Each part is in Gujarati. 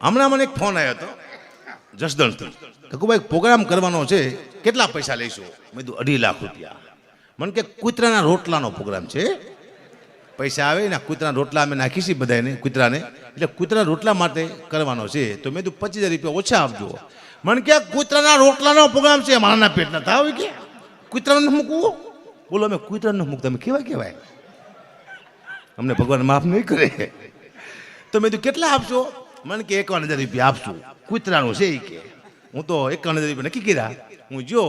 હમણાં મને એક ફોન આવ્યો હતો જસદણથી. કકુભાઈ પ્રોગ્રામ કરવાનો છે, કેટલા પૈસા લઈશું? મેં કીધું 2.5 લાખ રૂપિયા. મને કે કૂતરાના રોટલાનો પ્રોગ્રામ છે, પૈસા આવે ને કૂતરાના રોટલા અમે નાખીશી બધાને કૂતરાને, એટલે કૂતરાના રોટલા માટે કરવાનો છે. તો મેં કીધું 25,000 રૂપિયા ઓછા આપજો. મને કે કૂતરાના રોટલાનો પ્રોગ્રામ છે, મારાના પેટના થાવ કે કૂતરાને મૂકવું? બોલો અમે કૂતરાને મૂકતા અમે કહેવાય અમને ભગવાન માફ નહીં કરે. તો મેં કીધું કેટલા આપશો? મને કે 51,000 રૂપિયા આપશું. કૂતરાનું છે એ કે. હું તો 51,000 રૂપિયા નક્કી કર્યા. હું જો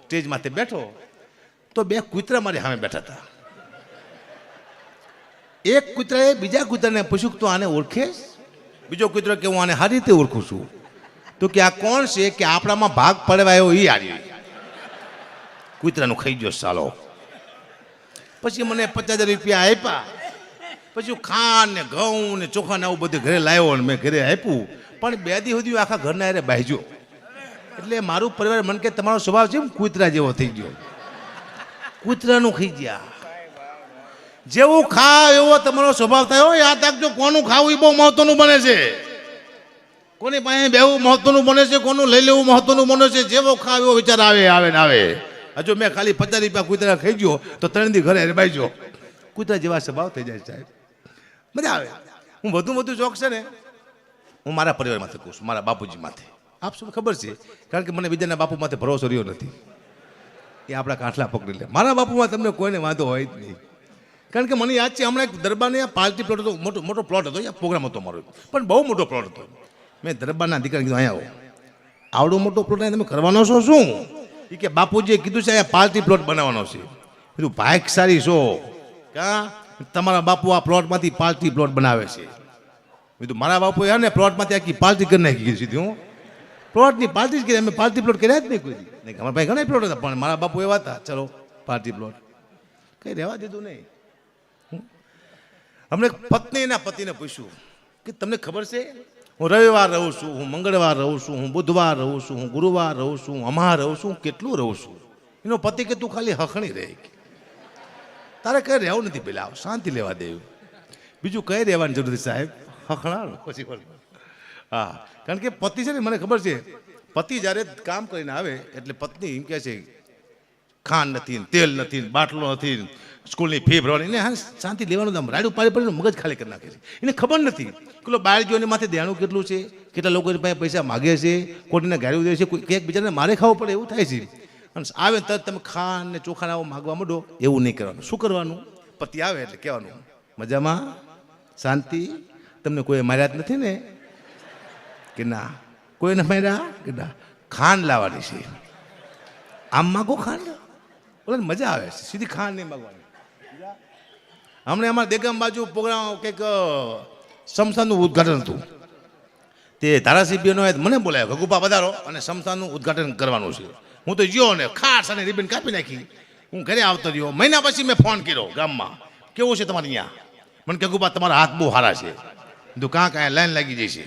સ્ટેજ માથે બેઠો તો 2 કૂતરા મારી સામે બેઠા હતા. એક કૂતરાએ બીજા કૂતરાને પૂછ્યું તો આને ઓળખેશ? બીજો કૂતરો કે હું આને સારી રીતે ઓળખું છું. તો કે આ કોણ છે? કે આપણામાં ભાગ પડવાયો એ આવી. કૂતરાનું ખાઈ ગયો સાલો. પછી મને 50,000 રૂપિયા આપ્યા. પછી ખાંડ ને ઘઉં ને ચોખા ને આવું બધું ઘરે લાવ્યો ને મેં ઘરે આપ્યું. પણ 2 દી સુધી આખા ઘરના હારે બાજ્યો. એટલે મારું પરિવાર મને કે તમારો સ્વભાવ છે કૂતરા જેવો થઈ ગયો. કૂતરાનું ખાઈ ગયા. જેવું ખાવ એવો તમારો સ્વભાવ થાય. યાદ રાખજો, કોનું ખાવું એ બહુ મહત્વનું બને છે. કોની પાસે બેવું મહત્વનું બને છે, કોનું લઈ લેવું મહત્વનું બને છે. જેવો ખાવ એવો વિચાર આવે ને આવે. હજુ મેં ખાલી 50 રૂપિયા કૂતરા ખાઈ ગયો તો 3 દી ઘરે બાજ્યો. કૂતરા જેવા સ્વભાવ થઈ જાય સાહેબ, મજા આવે. હું વધુ ચોક છે ને હું મારા પરિવાર માથે કહું છું, મારા બાપુજી માથે. આપ શું ખબર છે? કારણ કે મને બીજાના બાપુ માથે ભરોસો રહ્યો નથી. એ આપણા કાંઠલા પકડી લે. મારા બાપુમાં તમને કોઈને વાંધો હોય જ નહીં. કારણ કે મને યાદ છે હમણાં એક દરબારને પાર્ટી પ્લોટ હતો, મોટો પ્લોટ હતો, પ્રોગ્રામ હતો મારો, પણ બહુ મોટો પ્લોટ હતો. મેં દરબારના દીકરાને કીધું અહીંયા આવો, આવડો મોટો પ્લોટ તમે કરવાનો છો શું? એ કે બાપુજીએ કીધું છે અહીંયા પાર્ટી પ્લોટ બનાવવાનો છે. કીધું ભાગશાળી છો ક્યાં તમારા બાપુ આ પ્લોટમાંથી પાર્ટી પ્લોટ બનાવે છે. કીધું મારા બાપુ યાર ને પ્લોટમાંથી આખી પાર્ટી કરી નાખી સીધી. હું પ્લોટની પાર્ટી જ કરી, અમે પાર્ટી પ્લોટ કર્યા જ નહીં કોઈ. નહીં, અમારા ભાઈ ઘણા પ્લોટ હતા પણ મારા બાપુ એવા હતા, ચલો પાર્ટી પ્લોટ કંઈ રહેવા દીધું નહીં. અમને પત્ની એના પતિને પૂછ્યું કે તમને ખબર છે હું રવિવાર રહું છું, હું મંગળવાર રહું છું, હું બુધવાર રહું છું, હું ગુરુવાર રહું છું, હું અમાર રહું છું, હું કેટલું રહું છું? એનો પતિ કે તું ખાલી હખણી રહે, તારે કઈ રહેવું નથી, પેલા શાંતિ લેવા દેવું, બીજું કઈ રહેવાની જરૂર નથી સાહેબ, હખણા પછી. હા, કારણ કે પતિ છે ને મને ખબર છે, પતિ જ્યારે કામ કરીને આવે એટલે પત્ની એમ કહે છે ખાંડ નથી, તેલ નથી, બાટલો નથી, સ્કૂલની ફી ભરવાની, એને હા શાંતિ લેવાનું, આમ રાડું પાડી પડીને મગજ ખાલી કરી નાખે છે. એને ખબર નથી કે બહાર ગયોની માથે દેણું કેટલું છે, કેટલા લોકો પાસે પૈસા માગે છે, કોઈને ગાળ્યું દે છે, કોઈ ક્યાંક બીજાને મારે ખાવું પડે એવું થાય છે. અને આવે તરત તમે ખાંડ ને ચોખાને આવું માગવા માંડો, એવું નહીં કરવાનું. શું કરવાનું? પતિ આવે એટલે કહેવાનું મજામાં, શાંતિ, તમને કોઈ માર્યા જ નથી ને? કે ના. કોઈને માર્યા? કે ના. ખાંડ લાવવાની છે, આમ માગો ખાંડ, બોલે મજા આવે છે, સીધી ખાંડ નહીં માગવાની. હમણાં અમારા દેગામ બાજુ પ્રોગ્રામ કંઈક સમસાનનું ઉદ્ઘાટન હતું. તે ધારાસભ્યનો મને બોલાયો, ગગુપા પધારો અને સમસાનનું ઉદ્ઘાટન કરવાનું છે. હું તો ગયો ને ખાસ અને રિબન કાપી નાખી. હું ઘરે આવતો રહ્યો. મહિના પછી મેં ફોન કર્યો ગામમાં, કેવું છે તમારે અહીંયા? મને કે ગગુપા તમારા હાથ બહુ સારા છે. કીધું કાં લાઈન લાગી જાય છે,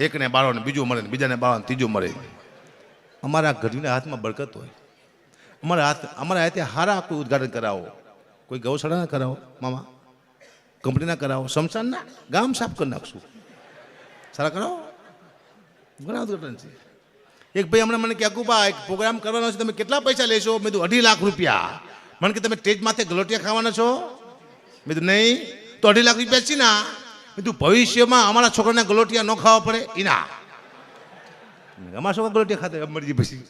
એકને બાળો ને બીજું મળે, બીજાને બાળો ને ત્રીજું મળે. અમારા ઘરના હાથમાં બરકત હોય. અમારા હાથે હારા કોઈ ઉદ્ઘાટન કરાવો, કોઈ ગૌશાળાના કરાવો, મામા કંપનીના કરાવો, શમશાનના, ગામ સાફ કરી નાખશું, સારા કરાવો. ઘણા ઉદ્ઘાટન છે. એક ભાઈ હમણાં મને કે અકુબા એક પ્રોગ્રામ કરવાનો છે, તમે કેટલા પૈસા લેશો? મેં કીધું 2.5 લાખ રૂપિયા. મને કે તમે સ્ટેજ માથે ગલોટિયા ખાવાના છો? મેં કીધું નહીં. તો 2.5 લાખ રૂપિયા છે ના? મેં કીધું ભવિષ્યમાં અમારા છોકરાને ગલોટિયા ન ખાવા પડે એના. અમારા છોકરા ગલોટિયા ખાતા મરજી પછી,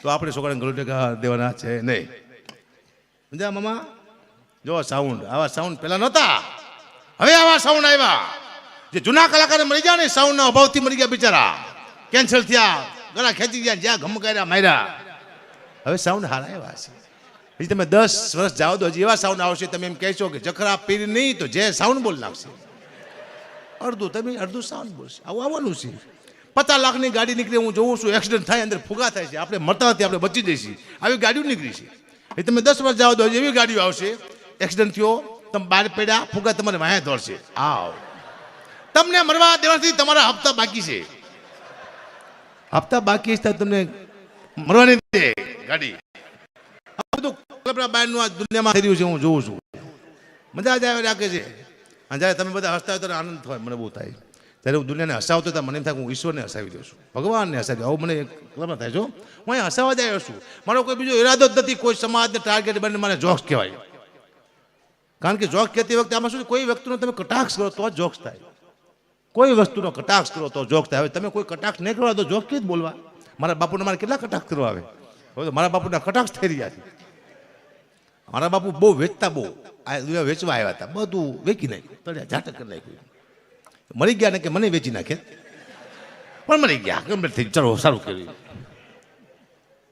તો આપણે છોકરાને ગલોટિયા દેવાના છે નહીં. સમજ્યા મામા? જો સાઉન્ડ, આવા સાઉન્ડ પહેલા નહોતા, હવે આવા સાઉન્ડ આવ્યા. જે જૂના કલાકારને મળી ગયા ને સાઉન્ડના અભાવથી મરી ગયા બિચારા, કેન્સલ થયા, ગળા ખેંચી ગયા, જ્યાં ઘમકાર્યા માર્યા. હવે સાઉન્ડ હારા એવા છે. હજી તમે 10 વર્ષ જાઓ તો હજી એવા સાઉન્ડ આવશે, તમે એમ કહેશો કે જખરા પીર નહીં તો જે સાઉન્ડ બોલ નાખશે. અડધું સાઉન્ડ બોલશે. આવું આવવાનું છે. 50 લાખની ગાડી નીકળે, હું જોઉં છું, એક્સિડન્ટ થાય, અંદર ફુગા થાય છે, આપણે મરતા નથી, આપણે બચી જઈશું, આવી ગાડીઓ નીકળી છે. એ તમે 10 વર્ષ જાઓ તો હજી એવી ગાડીઓ આવશે, એક્સિડન્ટ થયો, તમે બહાર પડ્યા, ફુગા તમારે વાયા દોડશે. આવ તમને મરવા દેવાથી તમારા હપ્તા બાકી છે, હપ્તા બાકી છે, તમને મરવાની દે ગાડી. આ બધું બહારનું આ દુનિયામાં થઈ રહ્યું છે, હું જોઉં છું. મજા જ આવે રાખે છે. અને જ્યારે તમે બધા હસતા હોય તો આનંદ થાય, મને બહુ થાય. ત્યારે હું દુનિયાને હસાવતો હતા, મને એમ થાય કે હું ઈશ્વરને હસાવી દઉં છું, ભગવાનને હસાવી દઉં. આવું મને કલ્પના થાય છો. હું અહીંયા હસાવા જ આવ્યો છું, મારો કોઈ બીજો ઈરાદો જ નથી કોઈ સમાજને ટાર્ગેટ બનીને મને જોક્સ કહેવાય. કારણ કે જોક્સ કહેતી વખતે આમાં શું, કોઈ વ્યક્તિનો તમે કટાક્ષ કરો તો જ જોક્સ થાય, કોઈ વસ્તુનો કટાક્ષ કરો તો જોક્સ થાય. હવે તમે કોઈ કટાક્ષ નહીં કરવા તો જોક્સ કેવી જ બોલવા. મારા બાપુને મારે કેટલા કટાક્ષ કરવા આવે, હવે તો મારા બાપુના કટાક્ષ થઈ રહ્યા છે. મારા બાપુ બહુ વેચતા, બહુ આ વેચવા આવ્યા હતા, બધું વેચી નાખ્યું, તળ્યા ઝાટક કરી નાખ્યું. મરી ગયા ને કે મને વેચી નાખે, પણ મરી ગયા ગમે થઈ, ચાલો સારું કર્યું.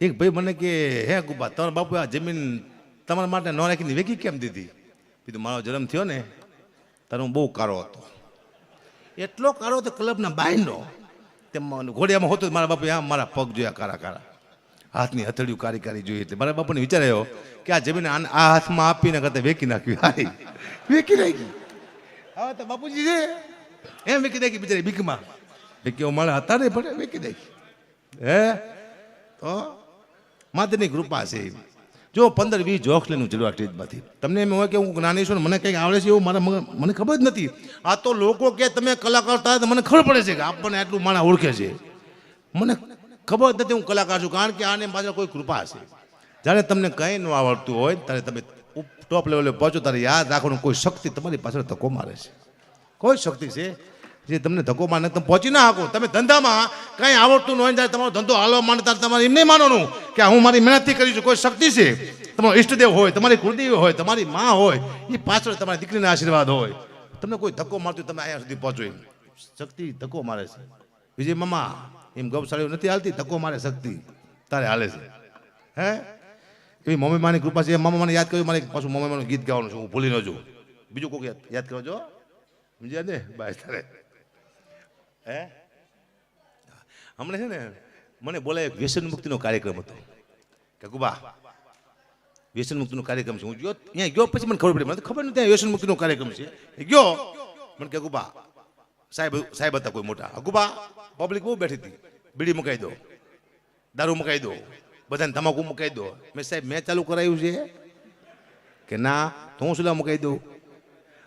એક ભાઈ મને કે હે ગુબા, તમારા બાપુ આ જમીન તમારા માટે ન રાખીને વેચી કેમ દીધી? કીધું મારો જન્મ થયો ને ત્યારે હું બહુ કારો હતો, એટલો કારો હતો ક્લબના બાયનો, તેમાં ઘોડિયામાં હોતો મારા બાપુ આમ મારા પગ જોયા કારા કારા, હાથની હથેળીઓ કારી કારી જોઈએ. એટલે મારા બાપુને વિચાર આવ્યો કે આ જમીન આ હાથમાં આપીને કરતા વેચી નાખ્યું, હારી વેચી નાખી. હવે તો બાપુજી છે એમ વેચી નાખી બિચારી બીકમાં, વેચી મારા હતા ને પણ વેચી નાખી. હે તો માતાની કૃપા છે. જો 15-20 જોક્સ લઈને ચડવા સ્ટેજમાંથી, તમને એમ હોય કે હું જ્ઞાની છું, મને કંઈક આવડે છે એવું મને ખબર જ નથી. આ તો લોકો કે તમે કલાકાર થાય તો મને ખબર પડે છે કે આપણને આટલું માણા ઓળખે છે, મને ખબર જ નથી હું કલાકાર છું. કારણ કે આને પાછળ કોઈ કૃપા છે. જ્યારે તમને કંઈ ન આવડતું હોય ત્યારે તમે ટોપ લેવલે પહોંચો ત્યારે યાદ રાખવાનું કોઈ શક્તિ તમારી પાછળ ધક્કો મારે છે, કોઈ શક્તિ છે જે તમને ધક્કો મારે, તમે પહોંચી ના શકો. તમે ધંધામાં કંઈ આવડતું ન હોય ત્યારે તમારો ધંધો હાલવા માંડે ત્યારે તમારે એમ નહીં માનવાનું કે હું મારી મહેનતથી કરી છું. કોઈ શક્તિ છે, તમારો ઈષ્ટદેવ હોય, તમારી કુળદેવી હોય, તમારી માં હોય, એ પાછળ તમારી દીકરીના આશીર્વાદ હોય. તમને કોઈ ધક્કો મારતું તમે અહીંયા સુધી પહોંચો, શક્તિ ધક્કો મારે છે. વિજય મામા એમ ગૌશાળીઓ નથી હાલતી, ધક્કો મારે શક્તિ તારે હાલે છે. હે એવી મમ્મી માની કૃપા છે. મામા મને યાદ કર્યું, મારે પાછું મમ્મી માનું ગીત ગાવાનું છે, હું ભૂલી ન જોઉં. બીજું કોઈ યાદ કરજો, સમજ્યા ને બાય તારે. હે હમણાં છે ને મને બોલાય એક વ્યસન મુક્તિનો કાર્યક્રમ હતો કે ગુબા વ્યસન મુક્તિનો કાર્યક્રમ છે. હું ગયો ત્યાં ગયો, પછી મને ખબર પડી, મને ખબર નથી ત્યાં વ્યસન મુક્તિનો કાર્યક્રમ છે. ગયો મને કે ગુબા સાહેબ હતા કોઈ મોટા, ગુબા પબ્લિક બહુ બેઠી હતી, બીડી મુકાઈ દો, દારૂ મુકાઈ દો, બધાને તમાકુ મુકાઈ દો. મેં સાહેબ મેં ચાલુ કરાયું છે કે ના, તો હું સલાહ મુકાઈ દઉં.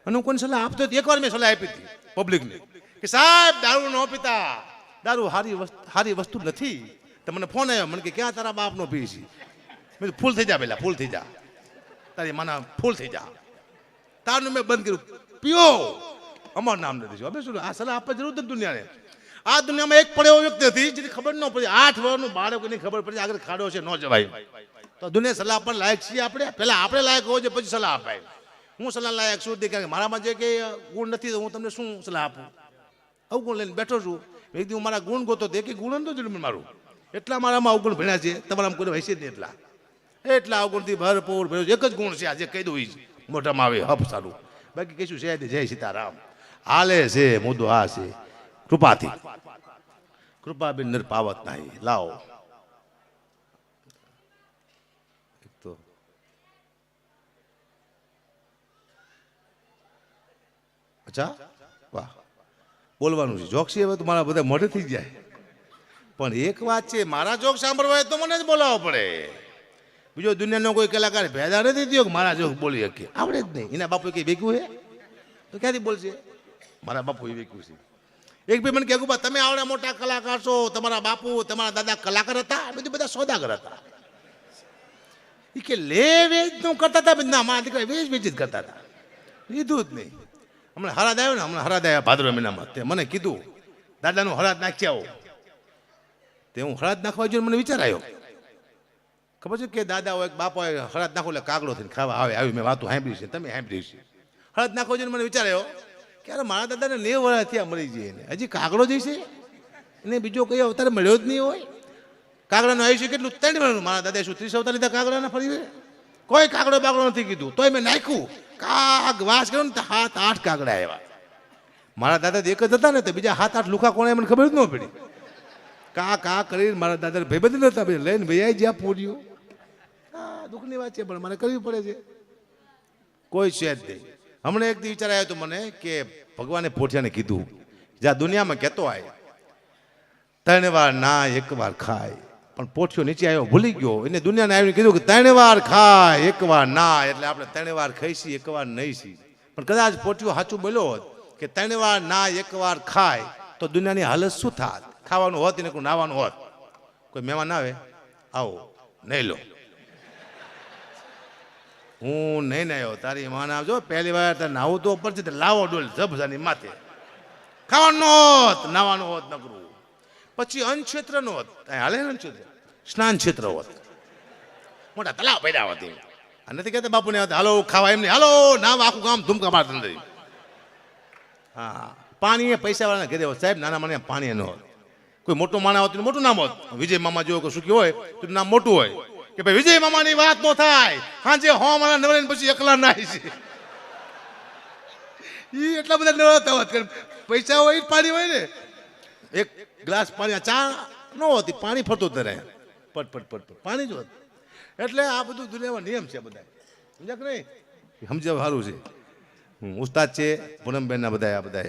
અને હું કોઈને સલાહ આપતો હતી, એકવાર મેં સલાહ આપી હતી પબ્લિકને કે સાહેબ દારૂ ન પીતા, દારૂ સારી વસ્તુ નથી. તો મને ફોન આવ્યો, મને કે ક્યાં તારા બાપનો પી છે? મેં ફૂલ થઈ જા, પહેલાં ફૂલ થઈ જા, તારી માના ફૂલ થઈ જા. તારનું મેં બંધ કર્યું, પીઓ અમારું નામ નથી. અમે શું આ સલાહ આપવા જરૂર નથી દુનિયાને. આ દુનિયામાં એક પડે એવો વ્યક્તિ હતી જેની ખબર ન પડી, 8 વર્ષનું બાળકોની ખબર પડી આગળ ખાડો છે, ન જવાય. તો દુનિયા સલાહ આપવા લાયક છીએ આપણે? પહેલાં આપણે લાયક હોવો જોઈએ, પછી સલાહ અપાય. હું સલાહ લાયક છું કારણ કે મારામાં જે કે ગુણ નથી તો હું તમને શું સલાહ આપું? અવગુણ લઈને બેઠો છું. એક દિવસ મારા ગુણ ગોતો એક ગુણ નતો જરૂર મારું, એટલા મારામાં અવગુણ ભણ્યા છે, તમારામાં કોઈ વહેશે જ નહીં. એટલા અવગુણથી ભરપૂર ભર્યો એક જ ગુણ છે, આજે કહી દઉં મોઢામાં આવે હપ સારું, બાકી કહીશું છે જય સીતારામ. હાલે છે મુદ્દો આ છે કૃપાથી, કૃપા બિન નર પાવત નહીં. લાવો તો અચ્છા વાહ બોલવાનું છે જોક છે. હવે તો મારા બધા મોઢે થઈ જાય. પણ એક વાત છે, મારા જોક સાંભળવા હોય તો મને જ બોલાવવો પડે. બીજો દુનિયાનો કોઈ કલાકાર ભેદા નથી થયો કે મારા જોક બોલી શકે, આવડે જ નહીં. એના બાપુ કઈ વેચ્યું છે તો ક્યાંથી બોલશે? મારા બાપુ એ વેચ્યું છે. એક ભાઈ મને કહે બા તમે આવડે મોટા કલાકાર છો, તમારા બાપુ તમારા દાદા કલાકાર હતા? બધું બધા સોદાગર હતા. એ કે લે વેચ નું કરતા હતા, ના મારા દીકરા વેચ વેચી જ કરતા હતા, લીધું જ નહીં. હમણાં હરાદ આવ્યો ને, હમણાં હરાદ આવ્યા ભાદરવા મહિનામાં, તે મને કીધું દાદાનું હરાદ નાખી આવો. તે હું હરાદ નાખવા જોઈને મને વિચાર આવ્યો, ખબર છે કે દાદા હોય બાપ હોય હરાદ નાખો એટલે કાગડો થઈને ખાવા આવે. આવી મેં વાતો સાંભળી છે, તમે સાંભળી છે. હરાદ નાખવા જોઈને મને વિચાર આવ્યો કે અરે મારા દાદાને 90 વર્ષ થયા મરી જઈએ ને હજી કાગડો જઈશે, એને બીજો કઈ અવતાર મળ્યો જ નહીં હોય. કાગડાનું આયુષ્ય કેટલું? 3 વર્ષનું. મારા દાદાએ શું 30 અવતાર લીધા કાગડાના? ફરી કોઈ કાગડો બાગડો નથી કીધું, તોય મેં નાખ્યું. કાગ વાસ કર્યો ને તો 7-8 કાગડા આવ્યા. મારા દાદા એક જ હતા ને, તો બીજા 7-8 લુખા કોણે મને ખબર જ ન પડી. કા કરીને મારા દાદા ભાઈબંધ નતા લઈને ભાઈ જ્યાં પૂર્યું. દુઃખની વાત છે પણ મારે કરવી પડે છે, કોઈ છે જ નહીં. હમણાં એક દી વિચાર આવ્યો તો મને કે ભગવાને પોઠિયાને કીધું જ્યાં દુનિયામાં કહેતો આય 3 વાર ના 1 વાર ખાય, પણ પોઠિયો નીચે આવ્યો ભૂલી ગયો. એને દુનિયાને આવીને કીધું કે 3 વાર ખાય 1 વાર ના, એટલે આપણે 3 વાર ખાઈશી 1 વાર નહીં. પણ કદાચ પોઠિયો સાચું બોલ્યો હોત કે 3 વાર ના 1 વાર ખાય તો દુનિયાની હાલત શું થાત? ખાવાનું હોત ને કોઈ નાવાનું હોત, કોઈ મહેમાન આવે, આવો નહીં લો, હું નહીં નાયો, તારી માન આવજો, પહેલી વાર તારે નાવું તો ઉપર છે, લાવો ડોલ જબજાની માથે, ખાવાનું હોત, નાવાનું હોત નકરું. પછી અન્ન ક્ષેત્ર નો હોત, હાલે અન્ન ક્ષેત્ર, સ્નાન ક્ષેત્ર હોત, મોટા તલાવ પડ્યા હોત. આ નથી કહેતા બાપુને હાલો ખાવા, એમ નહીં, હાલો નામ આખું ગામ ધૂમકા મારતા નથી. હા, પાણી એ પૈસા વાળાના ઘરે હોત સાહેબ, નાના માણસ પાણી ન હોત. કોઈ મોટો માણસ હોત મોટું નામ હોત, વિજય મામા જેવો કોઈ સુખી હોય તો નામ મોટું હોય કે ભાઈ વિજય મામાની વાત નો થાય, હાજે હો મારા નવરે પછી એકલા નાય છે. એ એટલા બધા નવરાતા હોત, પૈસા હોય પાણી હોય ને, એક ગ્લાસ પાણી, ચા ન હોતી, પાણી ફરતું જ રહે, પટ પટ પટ પટ પાણી જ હોત. એટલે આ બધું દુનિયામાં નિયમ છે બધા, સમજ્યા કે નહીં? સમજ્યા સારું છે. ઉસ્તાદ છે પૂનમબેનના બધા, આ બધા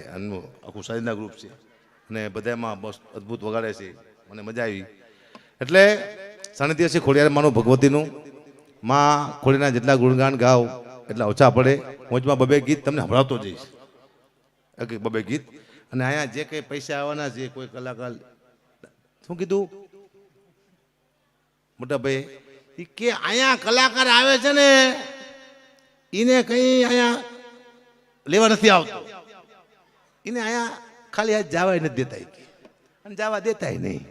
આખું સારીના ગ્રુપ છે અને બધામાં બસ અદ્ભુત વગાડે છે, મને મજા આવી. એટલે સાનિધ્ય છે ખોડિયાર માનું ભગવતીનું. માં ખોડીના જેટલા ગુણગાન ગાવ એટલા ઓછા પડે. મોજમાં બબે ગીત તમને સંભળાવતો જઈશ, બબે ગીત. અને અહીંયા જે કંઈ પૈસા આવવાના છે, કોઈ કલાકાર શું કીધું મોટા ભાઈ કે અહીંયા કલાકાર આવે છે ને એને કંઈ અહીંયા લેવા નથી આવતો, એને અહીંયા ખાલી આ જવા નથી દેતા અને જવા દેતા નહીં.